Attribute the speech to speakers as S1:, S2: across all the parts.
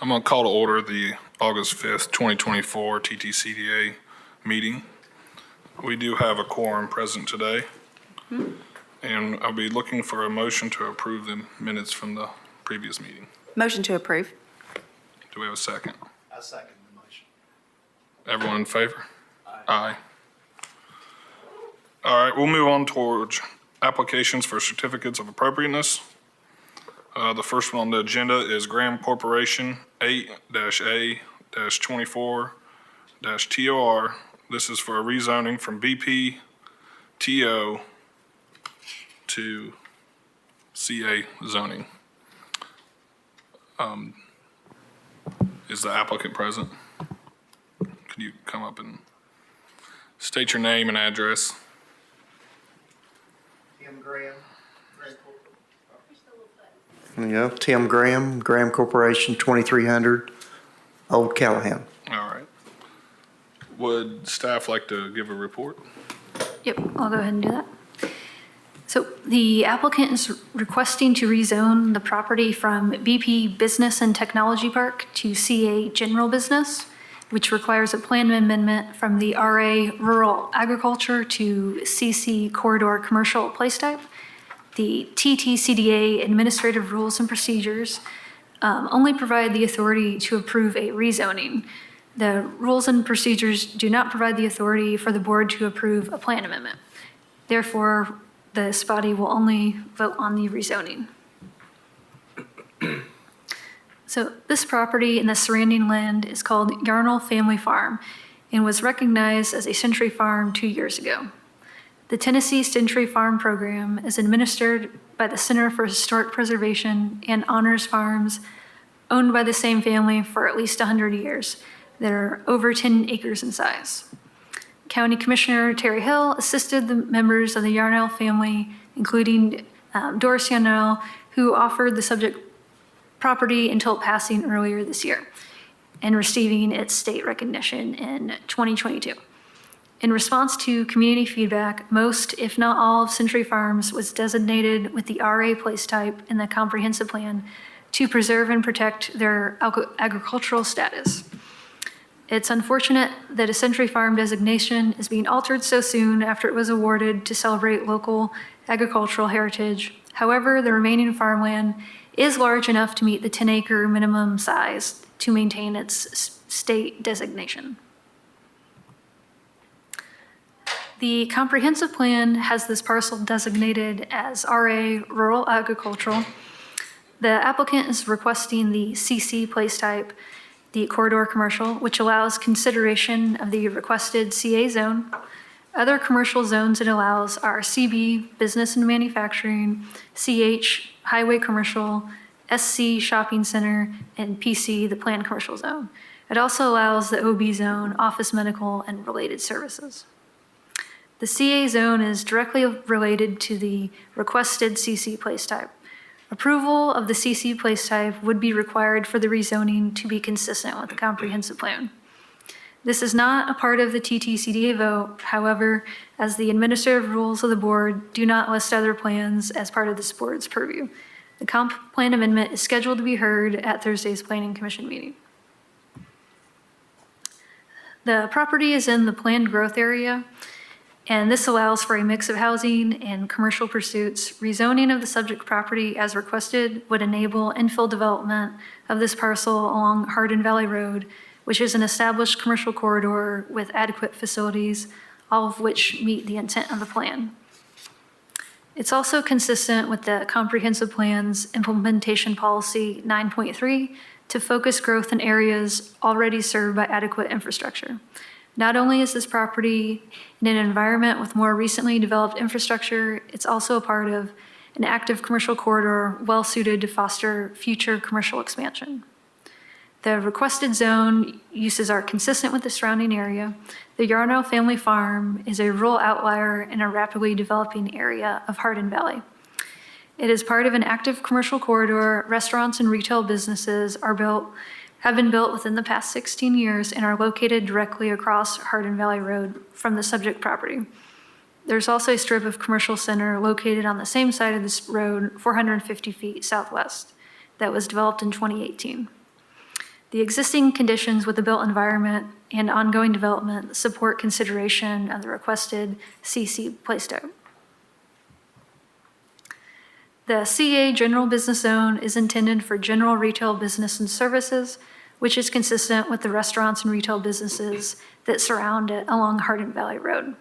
S1: I'm going to call to order the August 5th, 2024 Ttcda meeting. We do have a quorum present today, and I'll be looking for a motion to approve the minutes from the previous meeting.
S2: Motion to approve.
S1: Do we have a second?
S3: I second the motion.
S1: Everyone in favor?
S3: Aye.
S1: Aye. All right, we'll move on towards applications for certificates of appropriateness. The first one on the agenda is Graham Corporation 8-A-24-TOR. This is for a rezoning from BP TO to CA zoning. Is the applicant present? Could you come up and state your name and address?
S3: Tim Graham.
S4: Yeah, Tim Graham, Graham Corporation, 2300 Old Callahan.
S1: All right. Would staff like to give a report?
S5: Yep, I'll go ahead and do that. So the applicant is requesting to rezone the property from BP Business and Technology Park to CA General Business, which requires a plan amendment from the RA Rural Agriculture to CC Corridor Commercial Place Type. The Ttcda administrative rules and procedures only provide the authority to approve a rezoning. The rules and procedures do not provide the authority for the board to approve a plan amendment. Therefore, this body will only vote on the rezoning. So this property and the surrounding land is called Yarnell Family Farm and was recognized as a Century Farm 2 years ago. The Tennessee Century Farm Program is administered by the Center for Historic Preservation and honors farms owned by the same family for at least 100 years that are over 10 acres in size. County Commissioner Terry Hill assisted the members of the Yarnell family, including Doris Yarnell, who offered the subject property until passing earlier this year and receiving its state recognition in 2022. In response to community feedback, most, if not all, of Century Farms was designated with the RA place type in the comprehensive plan to preserve and protect their agricultural status. It's unfortunate that a Century Farm designation is being altered so soon after it was awarded to celebrate local agricultural heritage. However, the remaining farmland is large enough to meet the 10-acre minimum size to maintain its state designation. The comprehensive plan has this parcel designated as RA Rural Agricultural. The applicant is requesting the CC place type, the corridor commercial, which allows consideration of the requested CA zone. Other commercial zones it allows are CB, business and manufacturing, CH, highway commercial, SC, shopping center, and PC, the planned commercial zone. It also allows the OB zone, office medical, and related services. The CA zone is directly related to the requested CC place type. Approval of the CC place type would be required for the rezoning to be consistent with the comprehensive plan. This is not a part of the Ttcda vote. However, as the administrative rules of the board do not list other plans as part of this board's purview, the comp plan amendment is scheduled to be heard at Thursday's Planning Commission meeting. The property is in the planned growth area, and this allows for a mix of housing and commercial pursuits. Rezoning of the subject property as requested would enable infill development of this parcel along Hardin Valley Road, which is an established commercial corridor with adequate facilities, all of which meet the intent of the plan. It's also consistent with the comprehensive plan's implementation policy 9.3 to focus growth in areas already served by adequate infrastructure. Not only is this property in an environment with more recently developed infrastructure, it's also a part of an active commercial corridor well suited to foster future commercial expansion. The requested zone uses are consistent with the surrounding area. The Yarnell Family Farm is a rural outlier in a rapidly developing area of Hardin Valley. It is part of an active commercial corridor. Restaurants and retail businesses have been built within the past 16 years and are located directly across Hardin Valley Road from the subject property. There's also a strip of commercial center located on the same side of this road, 450 feet southwest, that was developed in 2018. The existing conditions with the built environment and ongoing development support consideration of the requested CC placeout. The CA General Business Zone is intended for general retail business and services, which is consistent with the restaurants and retail businesses that surround it along Hardin Valley Road.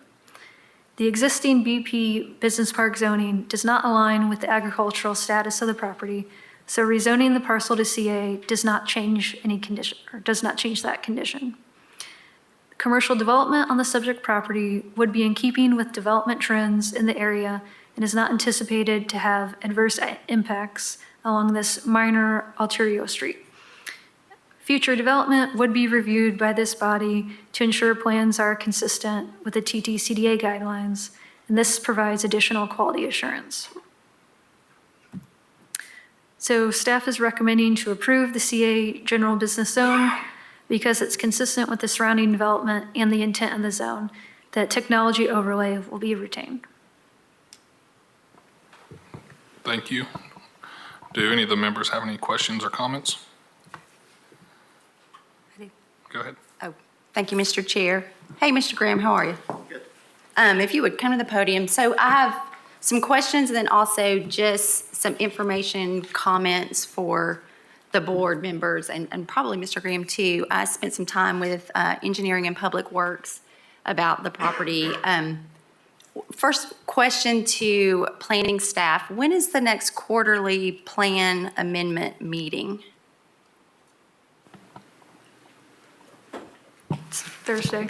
S5: The existing BP Business Park zoning does not align with the agricultural status of the property, so rezoning the parcel to CA does not change any condition, or does not change that condition. Commercial development on the subject property would be in keeping with development trends in the area and is not anticipated to have adverse impacts along this minor arterial street. Future development would be reviewed by this body to ensure plans are consistent with the Ttcda guidelines, and this provides additional quality assurance. So staff is recommending to approve the CA General Business Zone because it's consistent with the surrounding development and the intent of the zone, that technology overlay will be retained.
S1: Thank you. Do any of the members have any questions or comments? Go ahead.
S2: Oh, thank you, Mr. Chair. Hey, Mr. Graham, how are you? Good. If you would come to the podium. So I have some questions and then also just some information comments for the board members and probably Mr. Graham too. I spent some time with Engineering and Public Works about the property. First question to planning staff, when is the next quarterly plan amendment meeting?
S5: Thursday.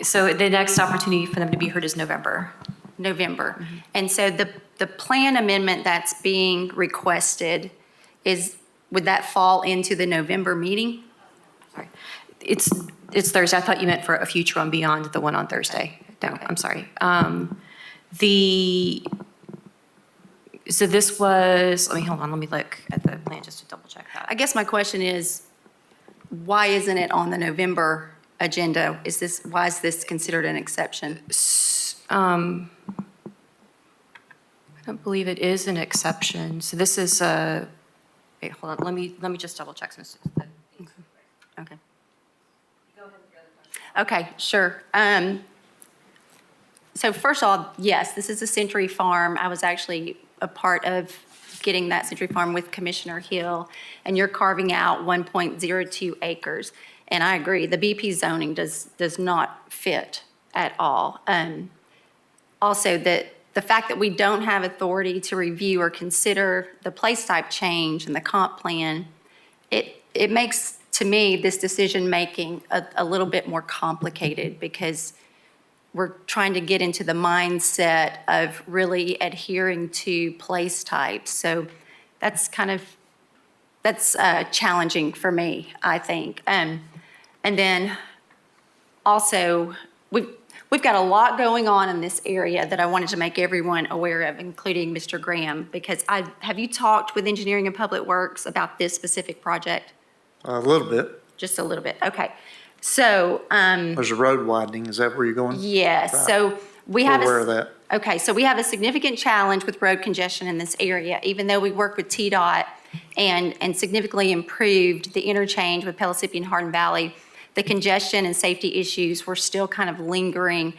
S6: So the next opportunity for them to be heard is November.
S2: November. Mm-hmm. And so the plan amendment that's being requested would that fall into the November meeting?
S6: Sorry. It's Thursday. I thought you meant for a future one beyond the one on Thursday. No,
S2: Okay.
S6: I'm sorry. So this was, hold on, let me look at the plan just to double check that.
S2: I guess my question is, why isn't it on the November agenda? Why is this considered an exception?
S6: I don't believe it is an exception. So this is wait, hold on, let me just double check.
S2: Okay. Okay, sure. So first of all, yes, this is a Century Farm. I was actually a part of getting that Century Farm with Commissioner Hill, and you're carving out 1.02 acres. And I agree, the BP zoning does not fit at all. Also, the fact that we don't have authority to review or consider the place type change in the comp plan, it makes, to me, this decision-making a little bit more complicated because we're trying to get into the mindset of really adhering to place types. So that's challenging for me, I think. And then also, we've got a lot going on in this area that I wanted to make everyone aware of, including Mr. Graham, because have you talked with Engineering and Public Works about this specific project?
S4: A little bit.
S2: Just a little bit, okay. So,
S4: There's a road widening. Is that where you're going?
S2: yes,
S4: Right.
S2: so we have.
S4: We're aware of that.
S2: Okay, so we have a significant challenge with road congestion in this area, even though we work with TDOT and significantly improved the interchange with Pellissippi and Hardin Valley. The congestion and safety issues were still kind of lingering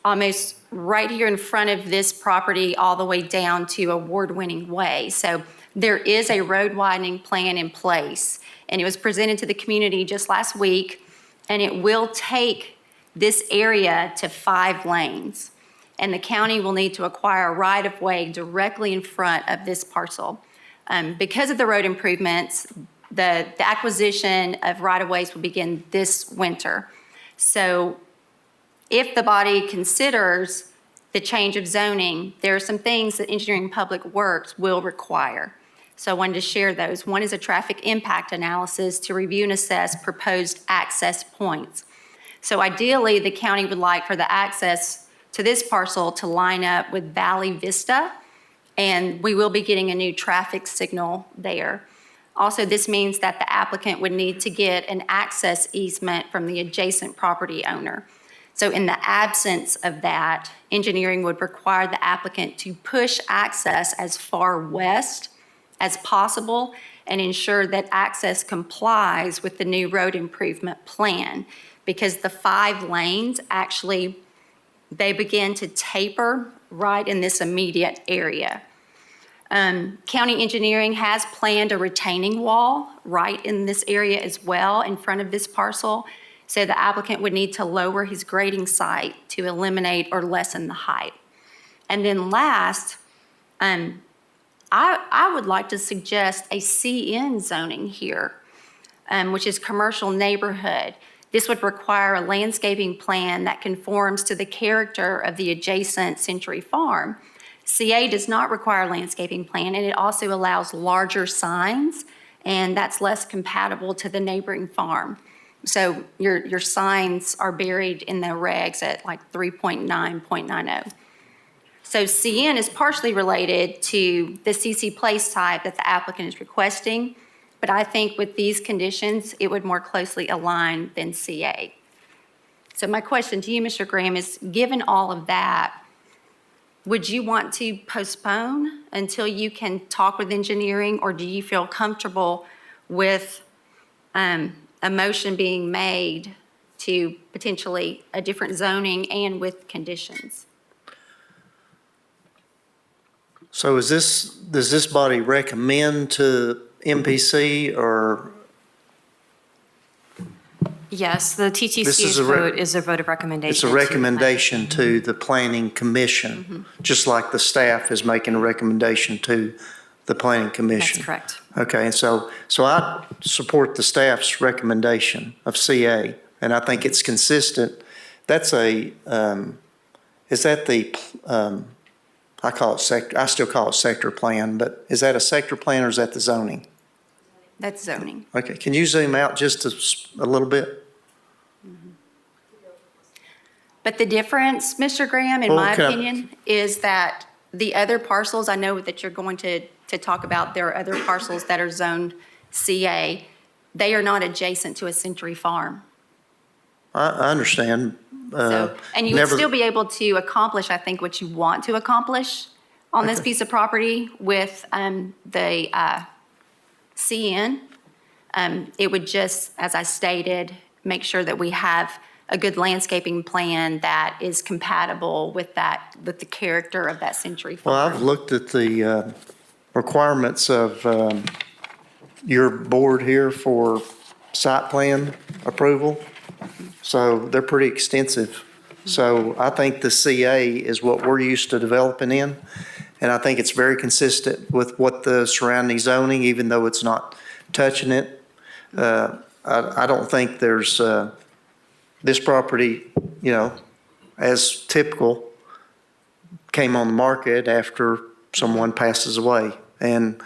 S2: almost right here in front of this property all the way down to award-winning way. So there is a road widening plan in place, and it was presented to the community just last week, and it will take this area to 5 lanes. And the county will need to acquire a right-of-way directly in front of this parcel. Because of the road improvements, the acquisition of right-of-ways will begin this winter. So if the body considers the change of zoning, there are some things that Engineering and Public Works will require. So I wanted to share those. One is a traffic impact analysis to review and assess proposed access points. So ideally, the county would like for the access to this parcel to line up with Valley Vista, and we will be getting a new traffic signal there. Also, this means that the applicant would need to get an access easement from the adjacent property owner. So in the absence of that, engineering would require the applicant to push access as far west as possible and ensure that access complies with the new road improvement plan, because the 5 lanes actually, they begin to taper right in this immediate area. County engineering has planned a retaining wall right in this area as well in front of this parcel. So the applicant would need to lower his grading site to eliminate or lessen the height. And then last, I would like to suggest a CN zoning here, which is commercial neighborhood. This would require a landscaping plan that conforms to the character of the adjacent Century Farm. CA does not require a landscaping plan, and it also allows larger signs, and that's less compatible to the neighboring farm. So your signs are buried in the regs at like 3.9.90. So CN is partially related to the CC Place type that the applicant is requesting, but I think with these conditions, it would more closely align than CA. So my question to you, Mr. Graham, is given all of that, would you want to postpone until you can talk with engineering, or do you feel comfortable with a motion being made to potentially a different zoning and with conditions?
S4: So does this body recommend to MPC, or
S6: Yes, the
S4: This is
S6: TTC's
S4: a
S6: vote is a vote of recommendation.
S4: it's a
S6: to the planning
S4: recommendation to the planning commission? Just like the staff is making a recommendation to the planning commission?
S6: That's correct.
S4: Okay, and so I support the staff's recommendation of CA, and I think it's consistent. That's is that the, I call it sector, I still call it sector plan, but is that a sector plan or is that the zoning?
S2: That's zoning.
S4: Okay, can you zoom out just a little bit?
S2: But the difference, Mr. Graham, in
S4: Well,
S2: my
S4: can I-
S2: opinion, is that the other parcels, I know that you're going to talk about, there are other parcels that are zoned CA. They are not adjacent to a Century Farm.
S4: I understand.
S2: So, and you would
S4: never-
S2: still be able to accomplish, I think, what you want to accomplish on this
S4: Okay.
S2: piece of property with the CN. It would just, as I stated, make sure that we have a good landscaping plan that is compatible with with the character of that Century
S4: Well,
S2: Farm.
S4: I've looked at the requirements of your board here for site plan approval, so they're pretty extensive. So I think the CA is what we're used to developing in, and I think it's very consistent with what the surrounding zoning, even though it's not touching it. I don't think there's, this property, you know, as typical, came on the market after someone passes away. And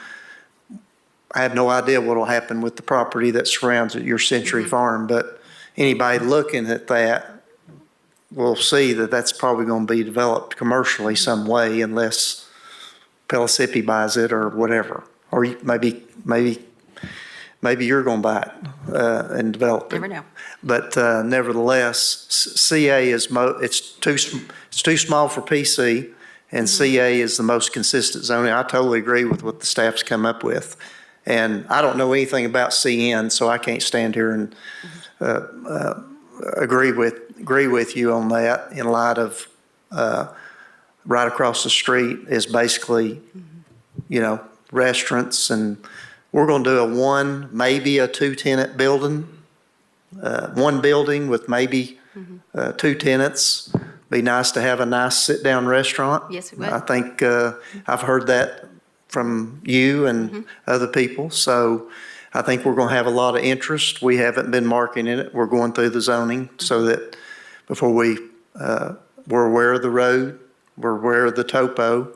S4: I have no idea what will happen with the property that surrounds your Century Farm, but anybody looking at that will see that that's probably going to be developed commercially some way unless Pellissippi buys it or whatever. Or maybe you're going to buy it and develop it.
S2: Never know.
S4: But nevertheless, CA is it's too small for PC, and CA is the most consistent zoning. I totally agree with what the staff's come up with. And I don't know anything about CN, so I can't stand here and agree with you on that in light of right across the street is basically, you know, restaurants, and we're going to do maybe a 2-tenant building. One building with maybe 2 tenants. Be nice to have a nice sit-down restaurant.
S2: Yes, it would.
S4: I think I've heard that from you and other people. So I think we're going to have a lot of interest. We haven't been marketing it. We're going through the zoning so that before we're aware of the road, we're aware of the topo.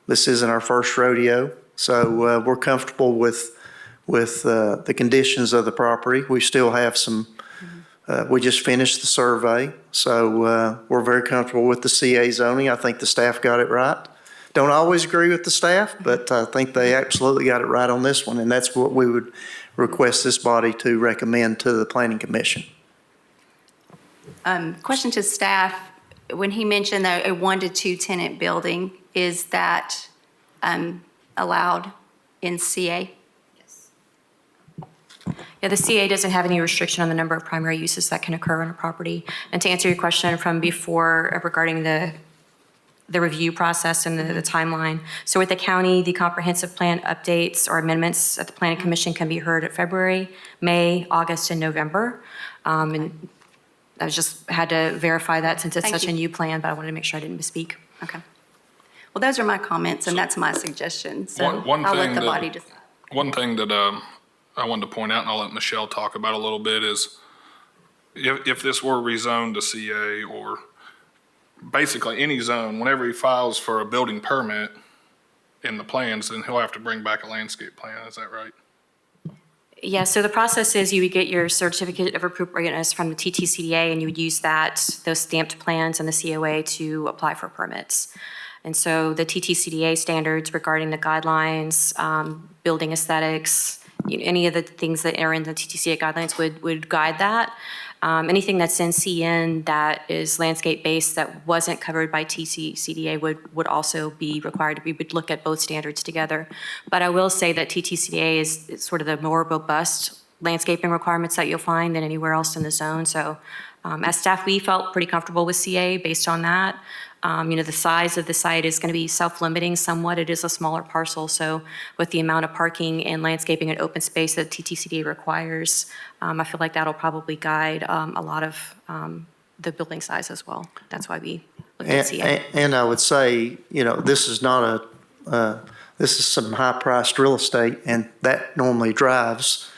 S4: This isn't our first rodeo. So we're comfortable with the conditions of the property. We still have some, we just finished the survey, so we're very comfortable with the CA zoning. I think the staff got it right. Don't always agree with the staff, but I think they absolutely got it right on this one, and that's what we would request this body to recommend to the Planning Commission.
S2: Question to staff, when he mentioned a 1 to 2 tenant building, is that allowed in CA?
S6: Yeah, the CA doesn't have any restriction on the number of primary uses that can occur on a property. And to answer your question from before regarding the review process and the timeline. So with the county, the comprehensive plan updates or amendments at the Planning Commission can be heard at February, May, August, and November. And I just had to verify that since it's
S2: Thank
S6: such a
S2: you.
S6: new plan, but I wanted to make sure I didn't misspeak.
S2: Okay. Well, those are my comments, and that's my suggestion, so
S1: One
S2: I'll let
S1: thing
S2: the
S1: that-
S2: body decide.
S1: One thing that I wanted to point out, and I'll let Michelle talk about a little bit, is if this were rezoned to CA or basically any zone, whenever he files for a building permit in the plans, then he'll have to bring back a landscape plan. Is that right?
S6: Yeah, so the process is you would get your certificate of appropriateness from the Ttcda, and you would use those stamped plans and the COA to apply for permits. And so the Ttcda standards regarding the guidelines, building aesthetics, any of the things that are in the Ttcda guidelines would guide that. Anything that's in CN that is landscape-based that wasn't covered by Ttcda would also be required. We would look at both standards together. But I will say that Ttcda is sort of the more robust landscaping requirements that you'll find than anywhere else in the zone. So as staff, we felt pretty comfortable with CA based on that. The size of the site is going to be self-limiting somewhat. It is a smaller parcel, so with the amount of parking and landscaping and open space that TTCDA requires, I feel like that'll probably guide a lot of the building size as well. That's why we looked at CA.
S4: And I would say, this is not this is some high-priced real estate, and that normally drives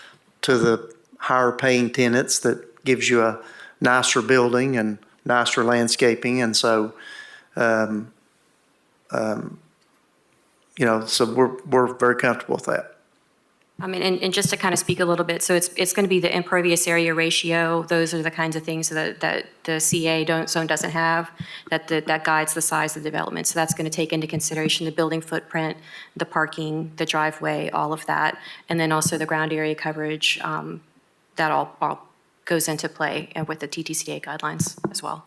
S4: to the higher-paying tenants that gives you a nicer building and nicer landscaping, and so, so we're very comfortable with that.
S6: And just to kind of speak a little bit, so it's going to be the impervious area ratio. Those are the kinds of things that the CA zone doesn't have, that guides the size of the development. So that's going to take into consideration the building footprint, the parking, the driveway, all of that, and then also the ground area coverage. That all goes into play and with the TTCA guidelines as well.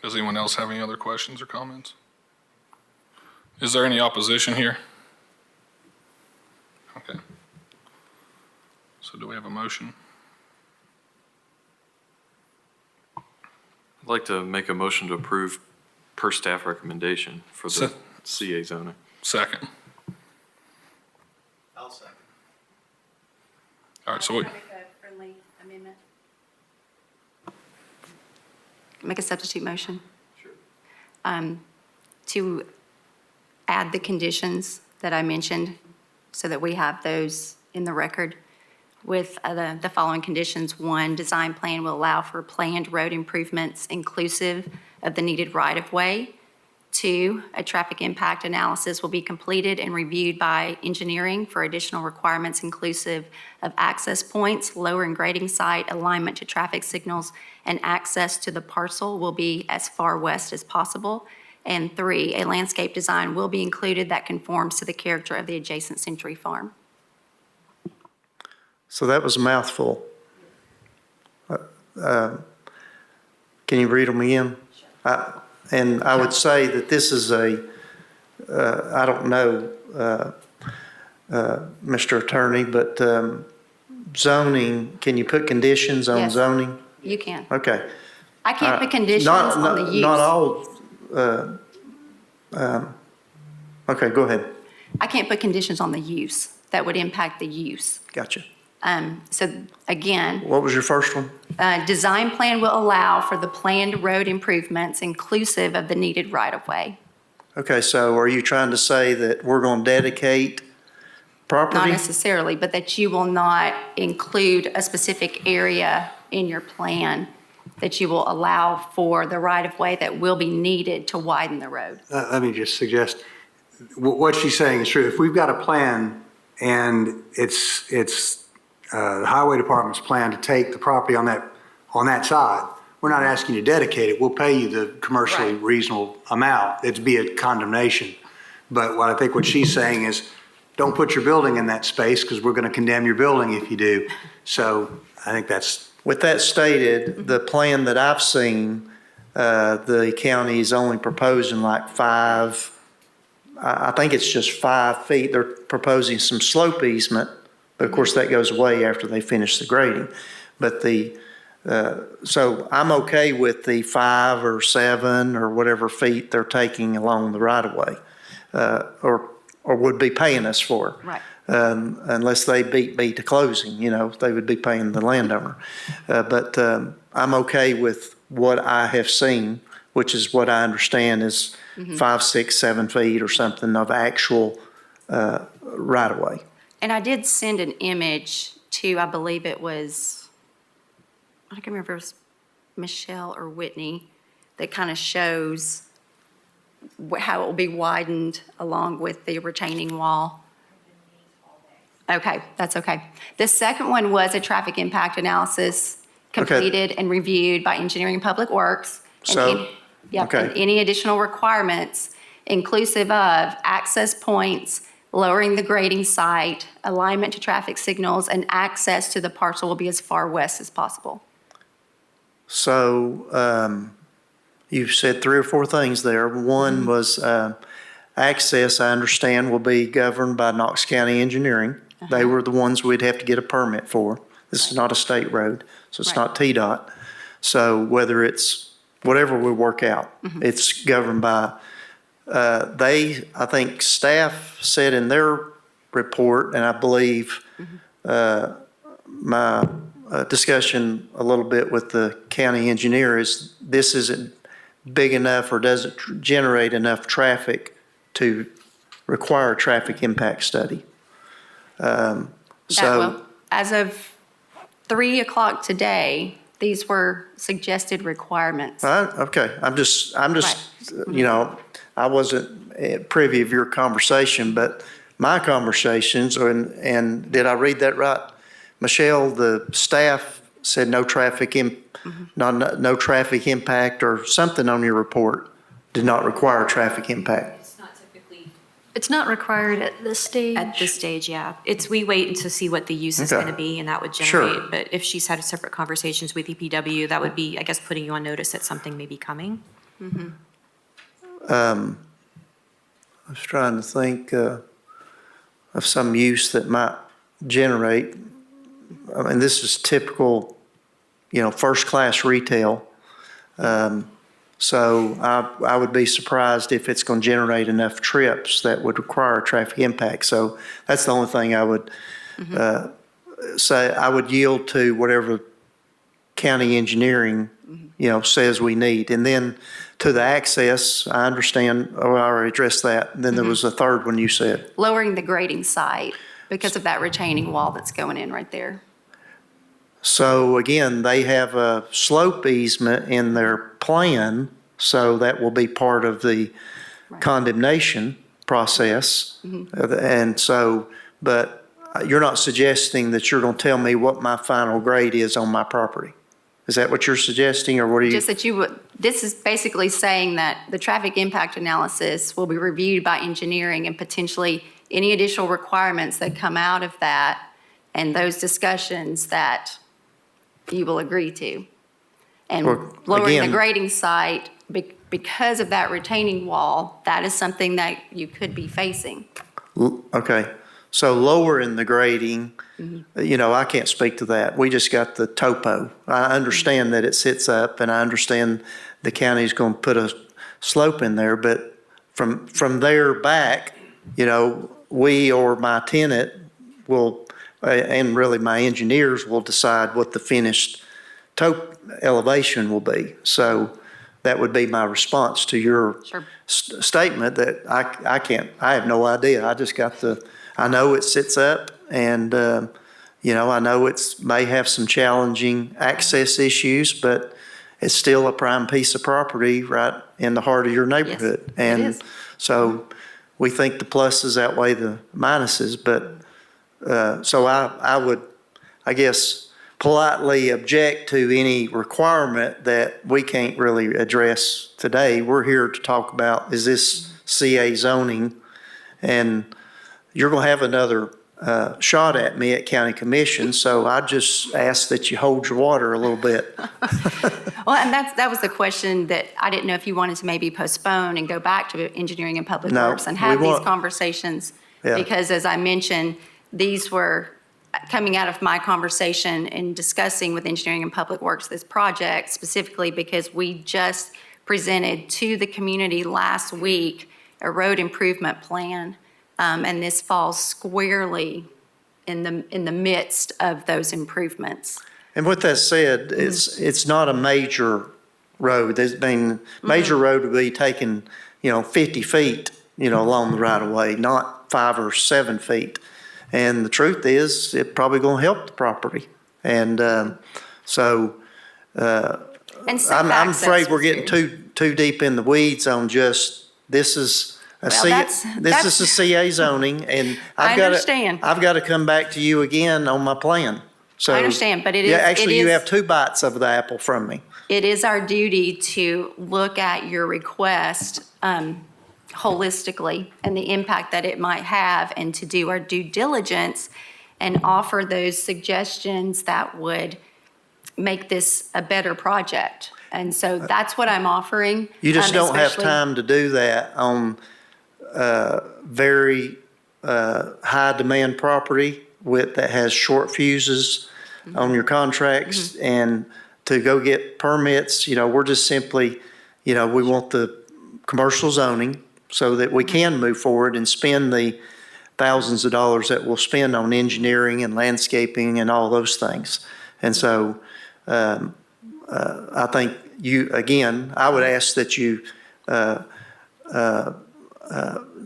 S1: Does anyone else have any other questions or comments? Is there any opposition here? Okay. So do we have a motion?
S7: I'd like to make a motion to approve per staff recommendation for the CA zoning.
S1: Second.
S3: I'll second.
S1: All right, so we,
S2: Can I make a friendly amendment? Make a substitute motion? Sure. To add the conditions that I mentioned so that we have those in the record with the following conditions. 1, design plan will allow for planned road improvements inclusive of the needed right-of-way. 2, a traffic impact analysis will be completed and reviewed by engineering for additional requirements inclusive of access points, lower and grading site, alignment to traffic signals, and access to the parcel will be as far west as possible. And 3, a landscape design will be included that conforms to the character of the adjacent Century Farm.
S4: So that was a mouthful. Can you read them again? And I would say that this is I don't know, Mr. Attorney, but zoning, can you put conditions on
S2: Yes.
S4: zoning?
S2: You can.
S4: Okay.
S2: I can't put conditions
S4: Not-
S2: on the
S4: not-
S2: use.
S4: Not all, okay, go ahead.
S2: I can't put conditions on the use that would impact the use.
S4: Gotcha.
S2: So again,
S4: What was your first one?
S2: design plan will allow for the planned road improvements inclusive of the needed right-of-way.
S4: Okay, so are you trying to say that we're going to dedicate
S2: Not
S4: property?
S2: necessarily, but that you will not include a specific area in your plan, that you will allow for the right-of-way that will be needed to widen the road.
S8: Let me just suggest, what she's saying is true. If we've got a plan and it's the highway department's plan to take the property on that side, we're not asking you to dedicate it. We'll pay you the commercially
S2: Right.
S8: reasonable amount. It'd be a condemnation. But what I think what she's saying is, don't put your building in that space because we're going to condemn your building if you do. So I think that's,
S4: With that stated, the plan that I've seen, the county is only proposing like 5 I think it's just 5 feet. They're proposing some slope easement, but of course that goes away after they finish the grading. But so I'm okay with the 5 or 7 or whatever feet they're taking along the right of way, or would be paying us for.
S2: Right.
S4: Unless they beat me to closing, they would be paying the landowner. But I'm okay with what I have seen, which is what I understand is 5, 6, 7 feet or something of actual right of way.
S2: And I did send an image to, I believe it was, I can't remember if it was Michelle or Whitney, that kind of shows how it will be widened along with the retaining wall. Okay, that's okay. The second one was a traffic impact analysis completed and reviewed by Engineering and Public Works. And
S4: So,
S2: Yep,
S4: okay.
S2: and any additional requirements inclusive of access points, lowering the grading site, alignment to traffic signals, and access to the parcel will be as far west as possible.
S4: So you've said 3 or 4 things there. One was access, I understand, will be governed by Knox County Engineering. They were the ones we'd have to get a permit for. This is not a state road, so it's
S2: Right.
S4: not TDOT. So whether it's whatever we work out, it's governed by, I think staff said in their report, and I believe my discussion a little bit with the county engineer is this isn't big enough or doesn't generate enough traffic to require a traffic impact study.
S2: As of 3 o'clock today, these were suggested requirements.
S4: Okay, I'm just, I wasn't privy of your conversation, but my conversations, and did I read that right? Michelle, the staff said no traffic no traffic impact or something on your report did not require traffic impact.
S6: It's not typically.
S5: It's not required at this stage.
S6: At this stage, yeah. We wait to see what the use is
S4: Okay.
S6: going to be, and that would
S4: Sure.
S6: generate. But if she's had separate conversations with EPW, that would be, I guess, putting you on notice that something may be coming.
S4: I was trying to think of some use that might generate. I mean, this is typical, first-class retail. So I would be surprised if it's going to generate enough trips that would require a traffic impact. So that's the only thing I would say. I would yield to whatever county engineering, says we need. And then to the access, I understand, I already addressed that. And then there was a third one you said.
S2: Lowering the grading site because of that retaining wall that's going in right there.
S4: So again, they have a slope easement in their plan, so that will be part of the condemnation process. And so, but you're not suggesting that you're going to tell me what my final grade is on my property. Is that what you're suggesting, or what are you?
S2: Just that this is basically saying that the traffic impact analysis will be reviewed by engineering and potentially any additional requirements that come out of that and those discussions that you will agree to. And
S4: Well,
S2: lowering the
S4: again-
S2: grading site, because of that retaining wall, that is something that you could be facing.
S4: Okay, so lowering the grading, I can't speak to that. We just got the topo. I understand that it sits up, and I understand the county's going to put a slope in there, but from there back, we or my tenant will, and really my engineers will decide what the finished elevation will be. So that would be my response to your
S2: Sure.
S4: statement that I have no idea. I know it sits up and, I know may have some challenging access issues, but it's still a prime piece of property right in the heart of your neighborhood.
S2: it
S4: And
S2: is.
S4: so we think the pluses outweigh the minuses, but, so I would, I guess, politely object to any requirement that we can't really address today. We're here to talk about, is this CA zoning? And you're going to have another shot at me at county commission, so I just ask that you hold your water a little bit.
S2: Well, and that was the question that I didn't know if you wanted to maybe postpone and go back to engineering and public
S4: No,
S2: works and
S4: we
S2: have these
S4: want-
S2: conversations.
S4: Yeah.
S2: Because as I mentioned, these were coming out of my conversation and discussing with engineering and public works this project specifically because we just presented to the community last week a road improvement plan. And this falls squarely in the midst of those improvements.
S4: And with that said, it's not a major road. There's been, major road would be taking, 50 feet, along the right of way, not 5 or 7 feet. And the truth is, it's probably going to help the property. And so
S2: And safe
S4: I'm
S2: access
S4: afraid we're
S2: was
S4: getting
S2: very-
S4: too deep in the weeds on just, this is a
S2: Well,
S4: this is a CA zoning, and
S2: I
S4: I've got
S2: understand.
S4: I've got to come back to you again on my plan. So
S2: I understand, but it
S4: yeah,
S2: is-
S4: actually,
S2: it
S4: you
S2: is-
S4: have 2 bites of the apple from me.
S2: It is our duty to look at your request holistically and the impact that it might have and to do our due diligence and offer those suggestions that would make this a better project. And so that's what I'm offering.
S4: You just don't have
S2: especially-
S4: time to do that on very high demand property that has short fuses on your contracts, and to go get permits, we're just simply, we want the commercial zoning so that we can move forward and spend the thousands of dollars that we'll spend on engineering and landscaping and all those things. And so I think I would ask that you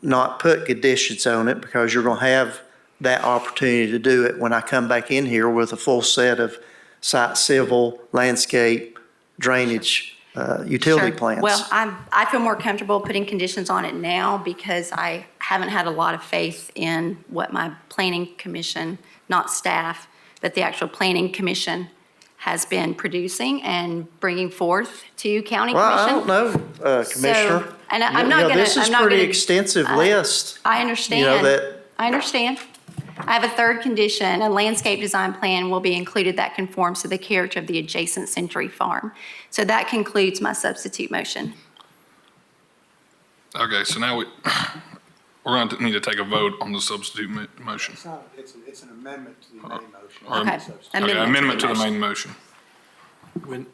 S4: not put conditions on it, because you're going to have that opportunity to do it when I come back in here with a full set of site civil, landscape, drainage, utility
S2: Sure.
S4: plans.
S2: Well, I feel more comfortable putting conditions on it now because I haven't had a lot of faith in what my planning commission, not staff, but the actual planning commission has been producing and bringing forth to county
S4: Well, I
S2: commission.
S4: don't know, Commissioner.
S2: So, and I'm not gonna-
S4: This is
S2: I'm not
S4: pretty
S2: gonna-
S4: extensive list.
S2: I understand.
S4: that-
S2: I understand. I have a third condition, a landscape design plan will be included that conforms to the character of the adjacent Century Farm. So that concludes my substitute motion.
S1: Okay, so now we're going to need to take a vote on the substitute motion.
S8: It's an amendment to the main motion.
S1: Or-
S2: Okay.
S1: Okay, amendment to the main motion.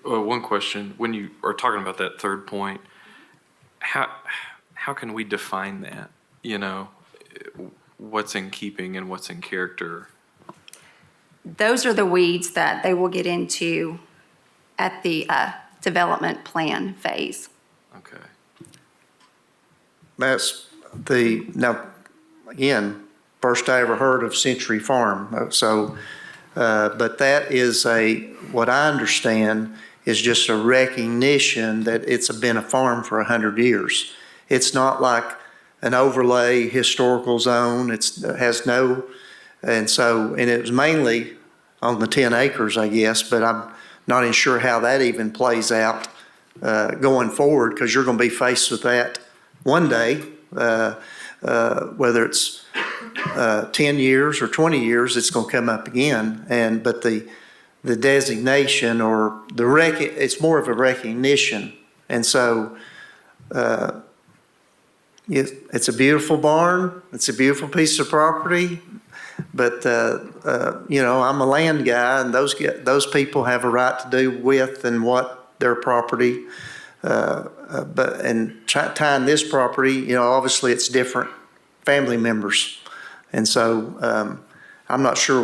S7: One question, when you are talking about that third point, how can we define that? What's in keeping and what's in character?
S2: Those are the weeds that they will get into at the development plan phase.
S7: Okay.
S4: That's now, again, first I ever heard of Century Farm. So, but that is what I understand is just a recognition that it's been a farm for 100 years. It's not like an overlay historical zone. It has no, and it was mainly on the 10 acres, I guess, but I'm not even sure how that even plays out going forward, because you're going to be faced with that one day, whether it's 10 years or 20 years, it's going to come up again. But the designation or it's more of a recognition. And so it's a beautiful barn. It's a beautiful piece of property. But, I'm a land guy, and those people have a right to do with and what their property. Tying this property, obviously it's different family members. And so I'm not sure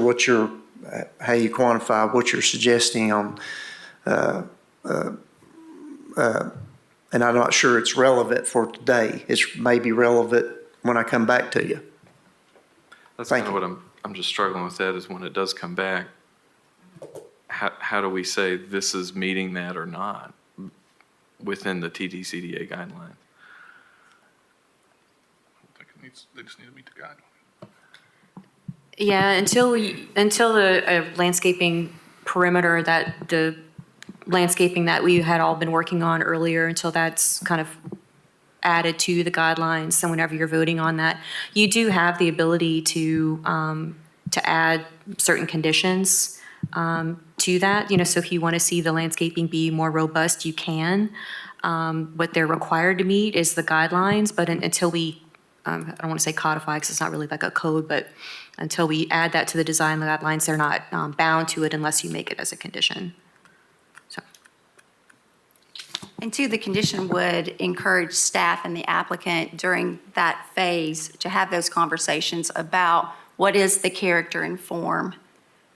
S4: how you quantify what you're suggesting on, and I'm not sure it's relevant for today. It's maybe relevant when I come back to you.
S7: That's
S4: Thank
S7: kind of what I'm just struggling with, that is when it does come back, how do we say this is meeting that or not within the Ttcda guidelines?
S1: They just need to meet the guidelines.
S6: Yeah, until the landscaping perimeter, the landscaping that we had all been working on earlier, until that's kind of added to the guidelines, and whenever you're voting on that, you do have the ability to to add certain conditions to that. So if you want to see the landscaping be more robust, you can. What they're required to meet is the guidelines, but until we, I don't want to say codify because it's not really like a code, but until we add that to the design guidelines, they're not bound to it unless you make it as a condition. So.
S2: And two, the condition would encourage staff and the applicant during that phase to have those conversations about what is the character and form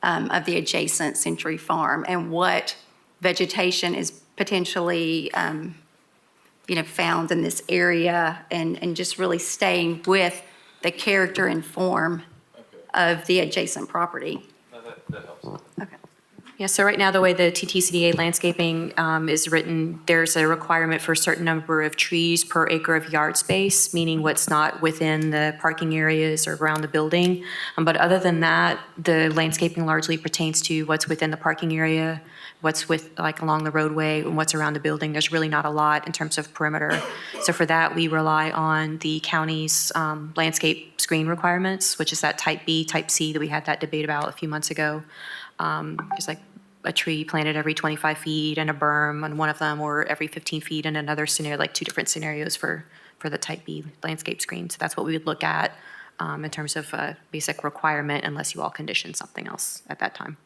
S2: of the adjacent Century Farm and what vegetation is potentially, found in this area and just really staying with the character and form of the adjacent property.
S7: That helps.
S2: Okay.
S6: Yeah, so right now, the way the TTCDA landscaping is written, there's a requirement for a certain number of trees per acre of yard space, meaning what's not within the parking areas or around the building. But other than that, the landscaping largely pertains to what's within the parking area, what's along the roadway, and what's around the building. There's really not a lot in terms of perimeter. So for that, we rely on the county's landscape screen requirements, which is that type B, type C that we had that debate about a few months ago. There's like a tree planted every 25 feet and a berm on one of them, or every 15 feet in another scenario, like two different scenarios for the type B landscape screen. So that's what we would look at in terms of a basic requirement, unless you all condition something else at that time.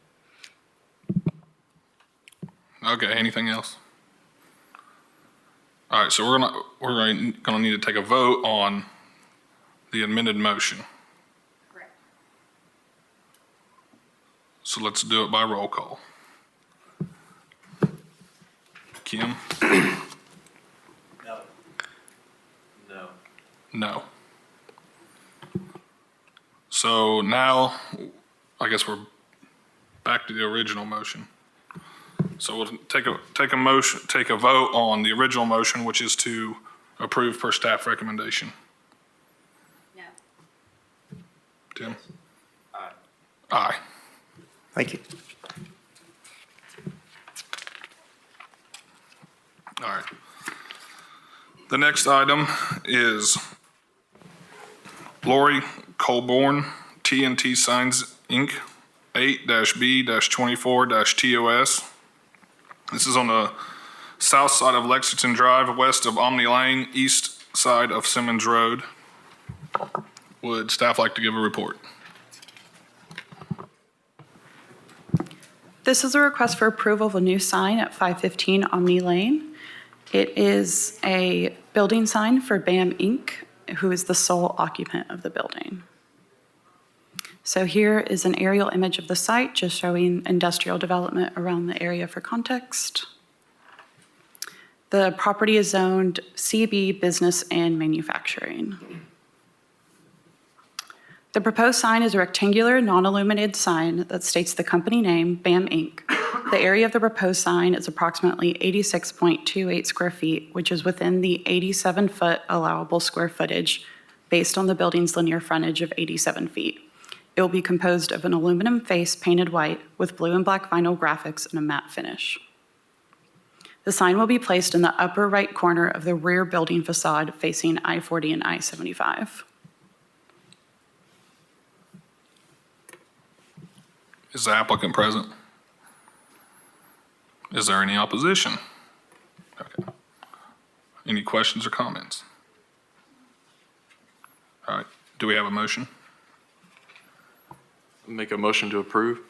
S1: Okay, anything else? All right, so we're gonna need to take a vote on the amended motion.
S2: Correct.
S1: So let's do it by roll call. Kim?
S3: No.
S7: No.
S1: No. So now, I guess we're back to the original motion. So we'll take a vote on the original motion, which is to approve per staff recommendation.
S2: No.
S1: Tim? Aye.
S4: Thank you.
S1: All right. The next item is Lori Colborn, T&T Signs, Inc., 8-B-24-TOS. This is on the south side of Lexington Drive, west of Omni Lane, east side of Simmons Road. Would staff like to give a report?
S9: This is a request for approval of a new sign at 515 Omni Lane. It is a building sign for BAM Inc., who is the sole occupant of the building. So here is an aerial image of the site, just showing industrial development around the area for context. The property is zoned CB, business and manufacturing. The proposed sign is a rectangular, non-illuminated sign that states the company name, BAM Inc. The area of the proposed sign is approximately 86.28 square feet, which is within the 87-foot allowable square footage based on the building's linear frontage of 87 feet. It will be composed of an aluminum face painted white with blue and black vinyl graphics and a matte finish. The sign will be placed in the upper right corner of the rear building facade facing I-40 and I-75.
S1: Is the applicant present? Is there any opposition? Okay. Any questions or comments? All right, do we have a motion?
S7: Make a motion to approve?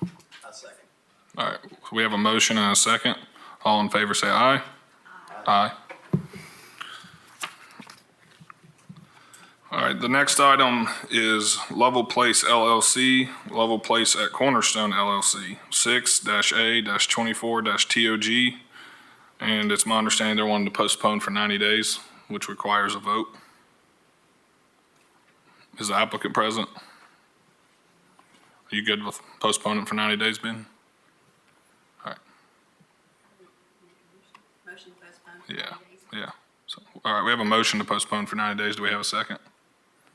S3: A second.
S1: All right, so we have a motion and a second. All in favor say aye. Aye. All right, the next item is Level Place LLC, Level Place at Cornerstone LLC, 6-A-24-TOG. And it's my understanding they're wanting to postpone for 90 days, which requires a vote. Is the applicant present? Are you good with postponing for 90 days, Ben? All right,
S2: Motion postponed.
S1: yeah, yeah. So, all right, we have a motion to postpone for 90 days. Do we have a second?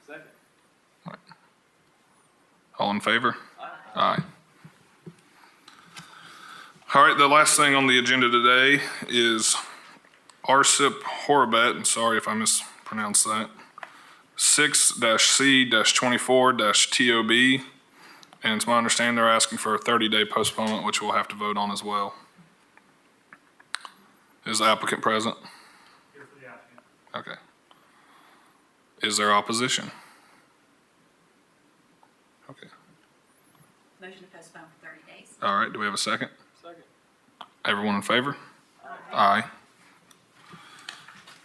S3: Second.
S1: All in favor? Aye. All right, the last thing on the agenda today is Arsip Horabet, and sorry if I mispronounced that, 6-C-24-TOB. And it's my understanding they're asking for a 30-day postponement, which we'll have to vote on as well. Is the applicant present?
S3: Here for the applicant.
S1: Okay. Is there opposition? Okay.
S2: Motion to postpone for 30 days.
S1: All right, do we have a second?
S3: Second.
S1: Everyone in favor? Aye.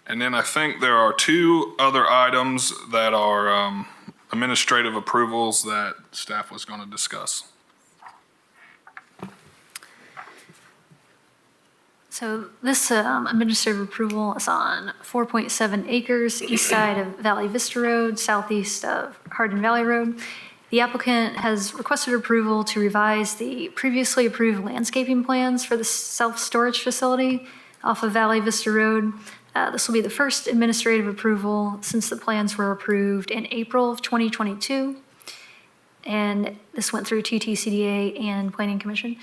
S1: And then I think there are two other items that are administrative approvals that staff was going to discuss.
S5: So this administrative approval is on 4.7 acres east side of Valley Vista Road, southeast of Hardin Valley Road. The applicant has requested approval to revise the previously approved landscaping plans for the self-storage facility off of Valley Vista Road. This will be the first administrative approval since the plans were approved in April of 2022. And this went through Ttcda and Planning Commission.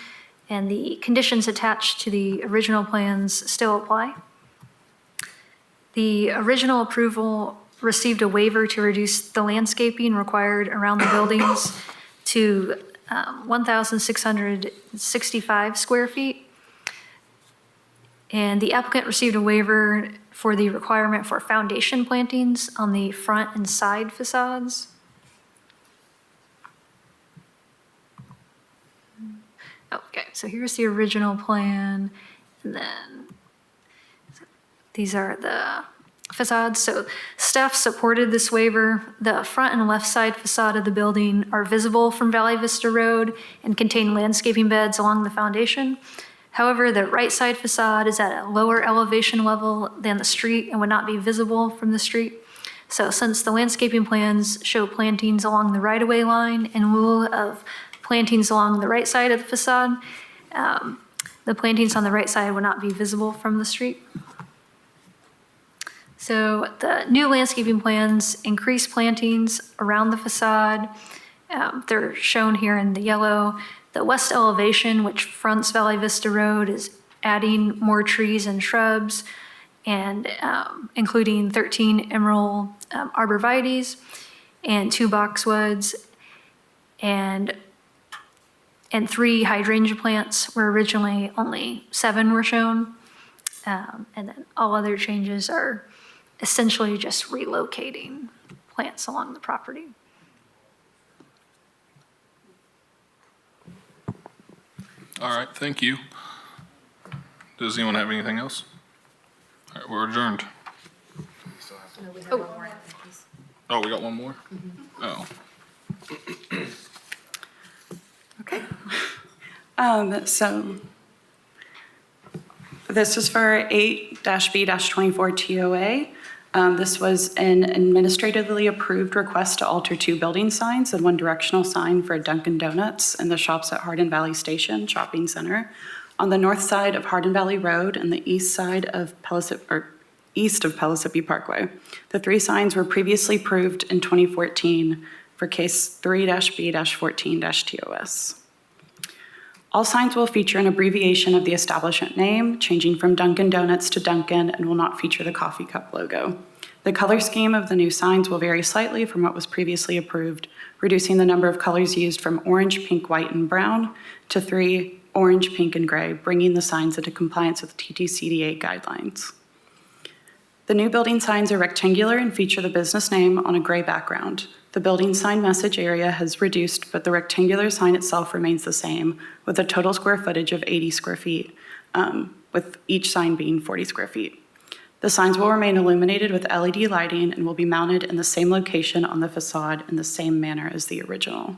S5: And the conditions attached to the original plans still apply. The original approval received a waiver to reduce the landscaping required around the buildings to 1,665 square feet. And the applicant received a waiver for the requirement for foundation plantings on the front and side facades. Okay, so here's the original plan, and then these are the facades. So staff supported this waiver. The front and left side facade of the building are visible from Valley Vista Road and contain landscaping beds along the foundation. However, the right side facade is at a lower elevation level than the street and would not be visible from the street. So since the landscaping plans show plantings along the right-of-way line in lieu of plantings along the right side of the facade, the plantings on the right side would not be visible from the street. So the new landscaping plans increase plantings around the facade. They're shown here in the yellow. The west elevation, which fronts Valley Vista Road, is adding more trees and shrubs, and including 13 emerald arborvitaes and 2 boxwoods, and 3 hydrangea plants, where originally only 7 were shown. And then all other changes are essentially just relocating plants along the property.
S1: All right, thank you. Does anyone have anything else? All right, we're adjourned. Oh, we got one more? Oh.
S9: Okay. So this is for 8-B-24 TOA. This was an administratively approved request to alter 2 building signs and 1 directional sign for Dunkin' Donuts and the shops at Hardin Valley Station Shopping Center on the north side of Hardin Valley Road and the east side of east of Pellissippi Parkway. The 3 signs were previously approved in 2014 for case 3-B-14-TOS. All signs will feature an abbreviation of the establishment name, changing from Dunkin' Donuts to Dunkin', and will not feature the coffee cup logo. The color scheme of the new signs will vary slightly from what was previously approved, reducing the number of colors used from orange, pink, white, and brown to 3, orange, pink, and gray, bringing the signs into compliance with Ttcda guidelines. The new building signs are rectangular and feature the business name on a gray background. The building sign message area has reduced, but the rectangular sign itself remains the same, with a total square footage of 80 square feet, with each sign being 40 square feet. The signs will remain illuminated with LED lighting and will be mounted in the same location on the facade in the same manner as the original.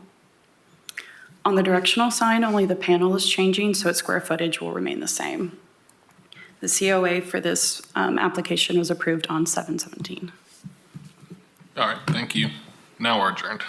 S9: On the directional sign, only the panel is changing, so its square footage will remain the same. The COA for this application was approved on 7/17.
S1: All right, thank you. Now we're adjourned.